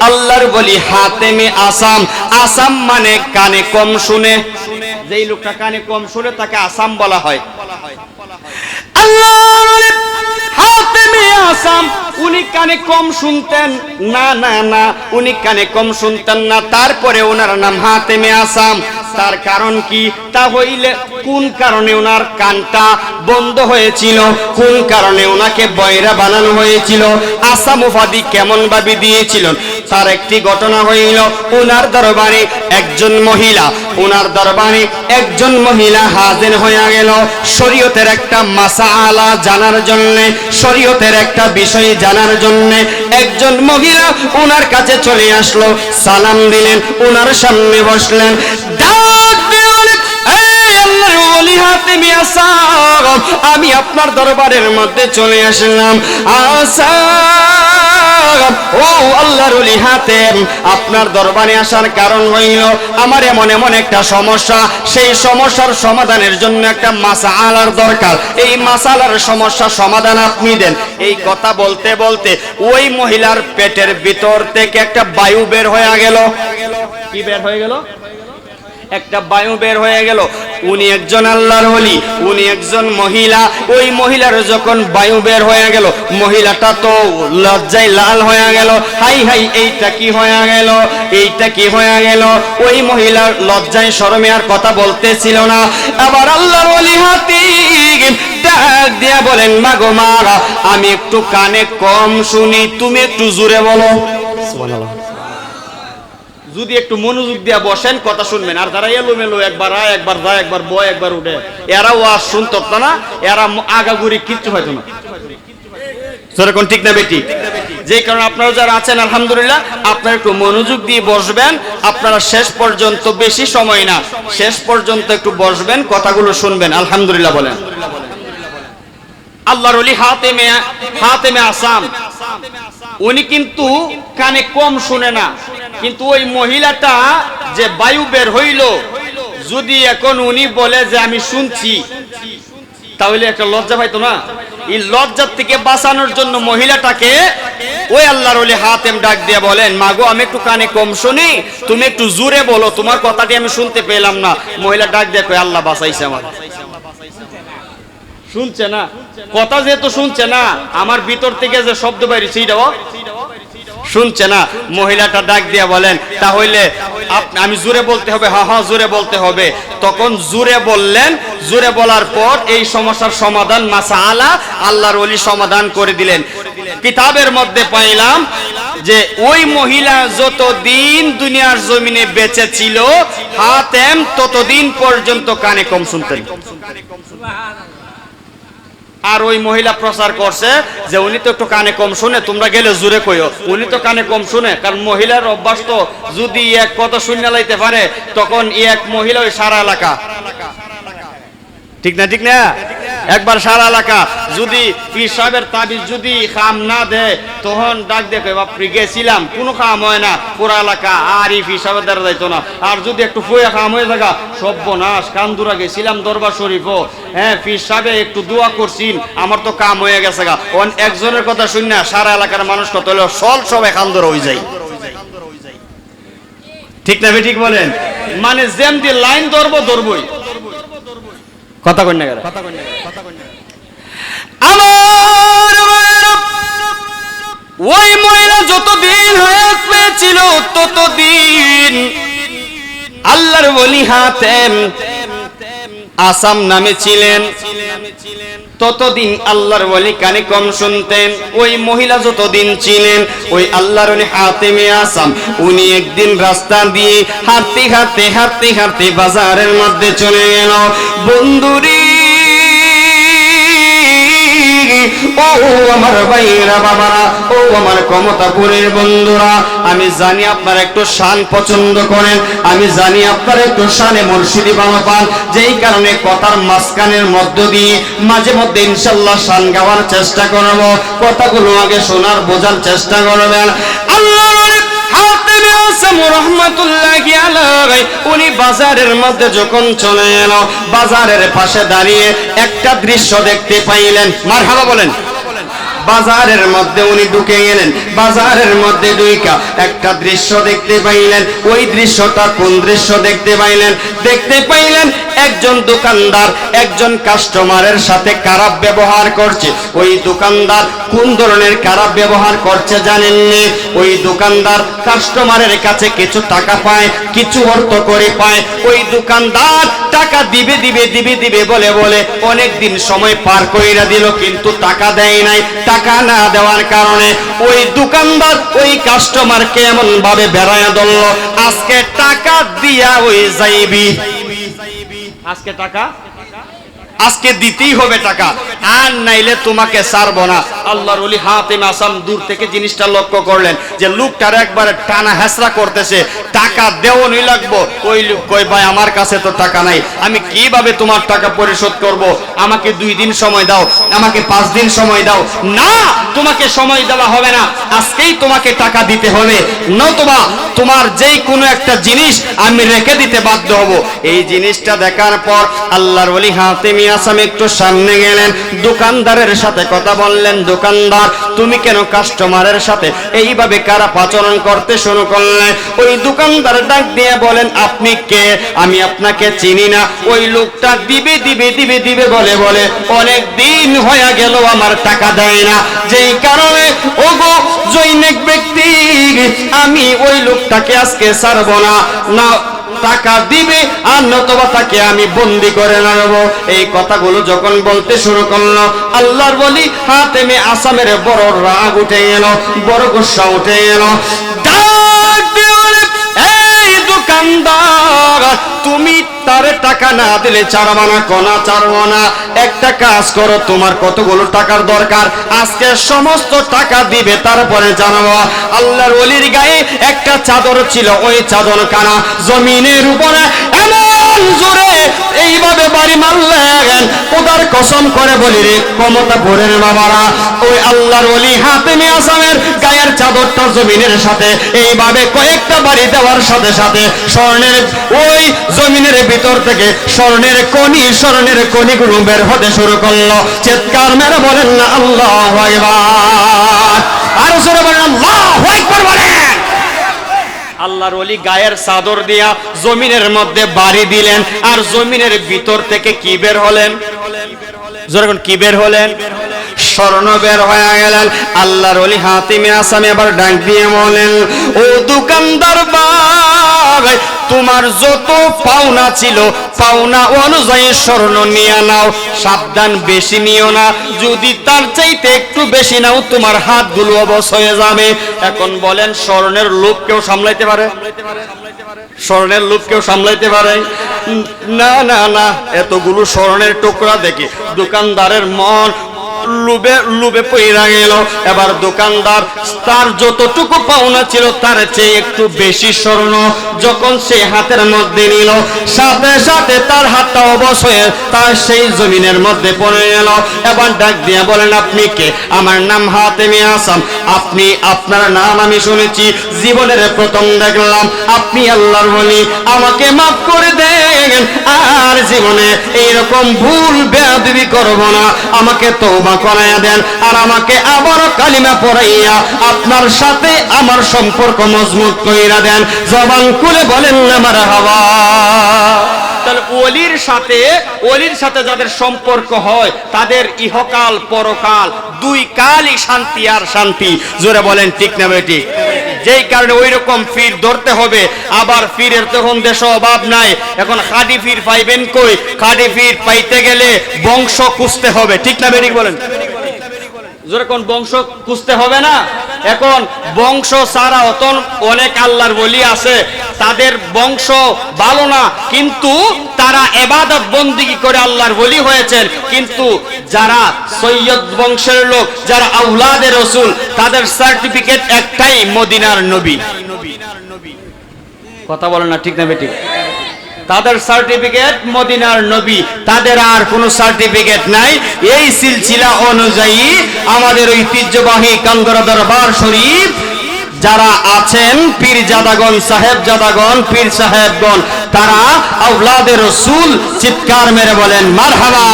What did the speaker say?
আল্লাহর বলি হাতেমে আসাম। আসাম মানে কানে কম শুনে, যেই লোকটা কানে কম শুনে তাকে আসাম বলা হয়। আল্লাহর বলি হাতেমে আসাম, উনি কানে কম শুনতেন না, না না, উনি কানে কম শুনতেন না, তারপরে ওনার নাম হাতেমে আসাম। তার কারণ কি? তা হইলে কোন কারণে ওনার কানটা বন্ধ হয়েছিল, কোন কারণে ওনাকে বয়রা বানানো হয়েছিল, আসাম উপাধি কেমন ভাবে দিয়েছিলেন, তার একটি ঘটনা হইল ওনার দরবারে একজন মহিলা, ওনার দরবারে একজন মহিলা হাজির হয়ে গেল শরীয়তের একটা মাসালা জানার জন্য, শরীয়তের একটা বিষয় জানার জন্য। একজন মহিলা ওনার কাছে চলে আসলো, সালাম দিলেন, ওনার সামনে বসলেন, আমি আপনার দরবারের মধ্যে চলে আসলাম। ও আল্লাহর ওলি হাতেম, আপনার দরবারে আসার কারণ হইল আমার এমন এমন একটা সমস্যা, সেই সমস্যার সমাধানের জন্য একটা মাসালার দরকার, এই মাসালার সমস্যা সমাধান আপনি দেন। এই কথা বলতে বলতে ওই মহিলার পেটের ভিতর থেকে একটা বায়ু বের হয়ে গেল। কি বের হয়ে গেল? একটা বায়ু বের হয়ে গেল। উনি একজন আল্লাহর ওলি, উনি একজন মহিলা। ওই মহিলার যখন বায়ু বের হয়ে গেল, মহিলাটা তো লজ্জায় লাল হয়ে গেল, হাই হাই এইটা কি হয়ে গেল, এইটা কি হয়ে গেল। ওই মহিলার লজ্জায় শরমে আর কথা বলতেছিল না। আবার আল্লাহর ওলি হাতিম ডাক দিয়া বলেন, মা গো মা, আমি একটু কানে কম শুনি, তুমি একটু জোরে বলো। সুবহানাল্লাহ। যদি একটু মনোযোগ দিয়া বসেন কথা শুনবেন। আর যারা এলোমেলো একবার আয় একবার যায় একবার বয় একবার উঠে, এরা ওয়াজ শুনতো না, এরা আগাগুড়ি কিচ্ছু হয়তো না। সেরকম ঠিক না বেটি? যে কারণে আপনারা যারা আছেন আলহামদুলিল্লাহ, আপনারা একটু মনোযোগ দিয়ে বসবেন। আপনারা শেষ পর্যন্ত, বেশি সময় না, শেষ পর্যন্ত একটু বসবেন, কথাগুলো শুনবেন। আলহামদুলিল্লাহ বলেন। আল্লাহর ওলি হাতেমে আসাম, উনি কিন্তু কানে কম শুনে না, কিন্তু ওই মহিলাটা যে বায়ু বের হইল, যদি এখন উনি বলে যে আমি শুনছি, তাহলে একটা লজ্জা পাইতো না? এই লজ্জার থেকে বাঁচানোর জন্য মহিলাটাকে ওই আল্লাহর ওলি হাতেম ডাক দিয়ে বলেন, মাগো আমি একটু কানে কম শুনি, তুমি একটু জোরে বলো, তোমার কথাটি আমি শুনতে পেলাম না। মহিলা ডাক দিয়ে কয়, আল্লাহ বাঁচাইছে আমার। শুনছে না কথা, যেহেতু শুনছে না, আমার ভিতর থেকে যে শব্দ বাইরেছে এটাও শুনছে না। মহিলাটা ডাক দিয়া বলেন, তাহলে আমি জোরে বলতে হবে? হ্যাঁ হ্যাঁ জোরে বলতে হবে। তখন জোরে বললেন, জোরে বলার পর এই সমস্যার সমাধান মাসালা আল্লাহর ওলি সমাধান করে দিলেন। কিতাবের মধ্যে পাইলাম যে ওই মহিলা যতদিন দুনিয়ার জমিনে বেঁচে ছিল, হাতেম ততদিন পর্যন্ত কানে কম শুনতেন। আর ওই মহিলা প্রচার করছে যে উনি তো একটু কানে কম শুনে, তোমরা গেলে জোরে কইও, উনি তো কানে কম শুনে। কারণ মহিলার অভ্যাস তো, যদি এক কথা শুনে লাইতে পারে তখন এক মহিলা ওই সারা এলাকা, ঠিক না? ঠিক না? একবার সারা এলাকা যদি পীর সাহেবের তাবিজ যদি কাম না দেয়, তখন ডাক দেখে বাপরি গেছিলাম, কোনো কাম হয় না, পুরা এলাকা আর এই পীর সাহেবের দ্বারা যাইতো না। আর যদি একটু ফুয়ে কাম হয়ে থাকা, সর্বনাশ, কান্দুরা গেছিলাম দরবার শরীফও, হ্যাঁ পীর সাহেবে একটু দোয়া করছিন, আমার তো কাম হয়ে গেছে গা। একজনের কথা শুনে না সারা এলাকার মানুষ কত হলো সবাই কান্দুরা হয়ে যায়। ঠিক না? ঠিক বলেন। মানে যেমনি লাইন ধরবই। কথা কই না গেল। আমার ওই মহিলা যতদিন হায়াত পেয়েছিল, ততদিন আল্লাহর ওলি হাতেম আসাম নামে ছিলেন, ততদিন আল্লাহর ওলি কানে কম শুনতেন। ওই মহিলা যতদিন ছিলেন, ওই আল্লাহর ওলি হাতেমে আসাম, উনি একদিন রাস্তা দিয়ে হাঁটতে হাঁটতে হাঁটতে হাঁটতে বাজারের মধ্যে চলে গেল। বন্ধুরি, ও আমার ভাইরা বাবারা, ও আমার ক্ষমতাপুরের বন্ধুরা, আমি জানি আপনারা একটু শান পছন্দ করেন, আমি জানি আপনারা একটু শানে মুর্শিদি ভালো পান, যেই কারণে কথার মাঝখানের মধ্য দিয়ে মাঝে মধ্যে ইনশাআল্লাহ শান গাওয়ার চেষ্টা করব। কথাগুলো আগে শোনার বোঝার চেষ্টা করবেন। আল্লাহ রহমাতুল্লাহি আলাইহি উনি বাজারের মধ্যে যখন চলে এলো, বাজারের পাশে দাঁড়িয়ে একটা দৃশ্য দেখতে পাইলেন। মারহাবা বলেন। বাজারের মধ্যে উনি ঢুকে গেলেন। বাজারের মধ্যে ঢুইকা একটা দৃশ্য দেখতে পাইলেন। ওই দৃশ্যটা কোন দৃশ্য দেখতে পাইলেন? দেখতে পাইলেন একজন দোকানদার একজন কাস্টমারের সাথে খারাপ ব্যবহার করছে। ওই দোকানদার কোন ধরনের খারাপ ব্যবহার করছে জানেননি? ওই দোকানদার কাস্টমারের কাছে কিছু টাকা পায়, কিছু অর্থ করে পায়। ওই দোকানদার টাকা দিবে দিবে দিবে দিবে বলে বলে অনেক দিন সময় পার কইরা দিল, কিন্তু টাকা দেয় নাই। টাকা না দেওয়ার কারণে ওই দোকানদার ওই কাস্টমারকে এমন ভাবে বেড়ায়া ধরল, আজকে টাকা দিয়া ওই যাইবি, আজকে টাকা আজকে দিতেই হবে টাকা, আর নাইলে তোমাকে ছাড়বো না। আল্লাহর ওলি হাতেম আসাম দূর থেকে জিনিসটা লক্ষ্য করলেন যে লোকটার একবারে টানা হেসরা করতেছে, টাকা দেওয়াই লাগবো। ওই লোক কই, ভাই আমার কাছে তো টাকা নাই, আমি কিভাবে তোমার টাকা পরিশোধ করব? আমাকে 2 দিন সময় দাও, আমাকে 5 দিন সময় দাও। না, তোমাকে সময় দেওয়া হবে না, আজকেই তোমাকে টাকা দিতে হবে, নতুবা তোমার যেই কোনো একটা জিনিস আমি রেখে দিতে বাধ্য হব। এই জিনিসটা দেখার পর আল্লাহর ওলি হাতেম আসাম একটু সামনে গেলেন, দোকানদারের সাথে কথা বললেন, দোকানদার তুমি কেন কাস্টমারের সাথে এইভাবে খারাপ আচরণ করতে শুরু করলেন? ওই দোকানদার ডাক দিয়ে বলেন, আপনি কে? আমি আপনাকে চিনি না। ওই লোকটা দিবে দিবে দিবে দিবে বলে বলে অনেক দিন হয়ে গেল আমার টাকা দেয় না, যেই কারণে ওগো জৈনিক ব্যক্তি আমি ওই লোকটাকে আজকে ছাড়বো না, না টাকা দিবে আর নতুবা তাকে আমি বন্দি করে নেব। এই কথাগুলো যখন বলতে শুরু করলো, আল্লাহর ওলি হাতেমে আসামের বড় রাগ উঠে গেল, বড় গুসা উঠে গেল। এই দোকানদার, তুমি তারে টাকা না দিলে ছাড়বা না, কোনা ছাড়বো না। একটা কাজ করো, তোমার কতগুলো টাকার দরকার, আজকে সমস্ত টাকা দিবে তারপরে জানাবো। আল্লাহর ওলির গায়ে একটা চাদর ছিল, ওই চাদর কানা জমিনের উপরে এমন জোরে এইভাবে বাড়ি মারলেন, খোদার কসম করে বলি রে ক্ষমতাপুরের বাবারা, ওই আল্লাহর ওলি হাতেমে আসামের গায়ের চাদরটা জমিনের সাথে এইভাবে কয়েকটা বাড়ি দেওয়ার সাথে সাথে স্বর্ণের ওই জমিনের ভিতর থেকে স্বর্ণের কণিগুলো বের হতে শুরু করলো। চিৎকার মেরে বলেন না আল্লাহু আকবার, আর জোরে বলেন আল্লাহু আকবার বলেন। আল্লাহর ওলি গায়ের চাদর দিয়া জমিনের মধ্যে বাড়ি দিলেন, আর জমিনের ভিতর থেকে কি বের হলেন? যখন কি বের হলেন? স্বর্ণ বের হয়ে গেলেন। আল্লাহর ওলি হাতেমে আসামে আবার ডাক দিয়ে বলেন, ও দোকানদার ভাই, তোমার যত পাওনা ছিল পাওনা অনুযায়ী স্বর্ণ নিয়ে নাও, সাবধান বেশি নিও না, যদি তার চাইতে একটু বেশি নাও তোমার হাতগুলো অবশ হয়ে যাবে। এখন বলেন, স্বর্ণের লোভ কেউ সামলাইতে পারে? স্বর্ণের লোভ কেউ সামলাইতে পারে? না না না। এতগুলো স্বর্ণের টুকরা দেখে দোকানদারের মন লুবে পইরা গেল। এবার দোকানদার তার যতটুকু পাওনা ছিল তার চেয়ে একটু বেশি স্বর্ণ যখন সে হাতের মধ্যে নিল, সাথে সাথে তার হাতটা অবশ হয়ে তার সেই জমিনের মধ্যে পড়ে গেল। এবার ডাক দিয়ে বলেন, আপনি কে? আমার নাম হাতেমে আসাম। আপনি, আপনার নাম আমি শুনেছি, জীবনের প্রথম দেখলাম আপনি আল্লাহর ওলি, আমাকে মাফ করে দেন, আর জীবনে এইরকম ভুল বেয়াদবি করব না, আমাকে তওবা করাইয়া দেন, আর আমাকে আবার কালিমা পড়াইয়া আপনার সাথে আমার সম্পর্ক মজবুত কইরা দেন। জবান খুলে বলেন না মারহাবা। তাহলে ওলির সাথে যাদের সম্পর্ক হয় তাদের ইহকাল পরকাল 2 কালই শান্তি আর শান্তি। জোরে বলেন ঠিক না বেঠিক? যেই কারণে ওই রকম পীর ধরতে হবে। আবার পীরের তখন দেশে অভাব নাই, এখন খাঁটি পীর পাইবেন কই? খাঁটি পীর পাইতে গেলে বংশ খুঁজতে হবে, ঠিক না বেঠিক বলেন? যেরকম বংশ খুঁজতে হবে না, এখন বংশ ছাড়া অনেক আল্লাহর ওলি আছে, তাদের বংশ ভালো না, কিন্তু তারা ইবাদত বন্দেগী করে আল্লাহর ওলি হয়েছেন। কিন্তু যারা সৈয়দ বংশের লোক, যারা আওলাদে রাসূল, তাদের সার্টিফিকেট একটাই, মদিনার নবী। কথা বলেন না ঠিক না বেঠিক? তাদের সার্টিফিকেট মদিনার নবী, তাদের আর কোনো সার্টিফিকেট নাই। এই সিলসিলা অনুযায়ী আমাদের ঐতিহ্যবাহী কান্দরা দরবার শরীফ যারা আছেন, পীরজাদাগণ, সাহেবজাদাগণ, পীর সাহেবগণ, তারা আওলাদে রাসূল। চিৎকার মেরে বলেন মারহাবা।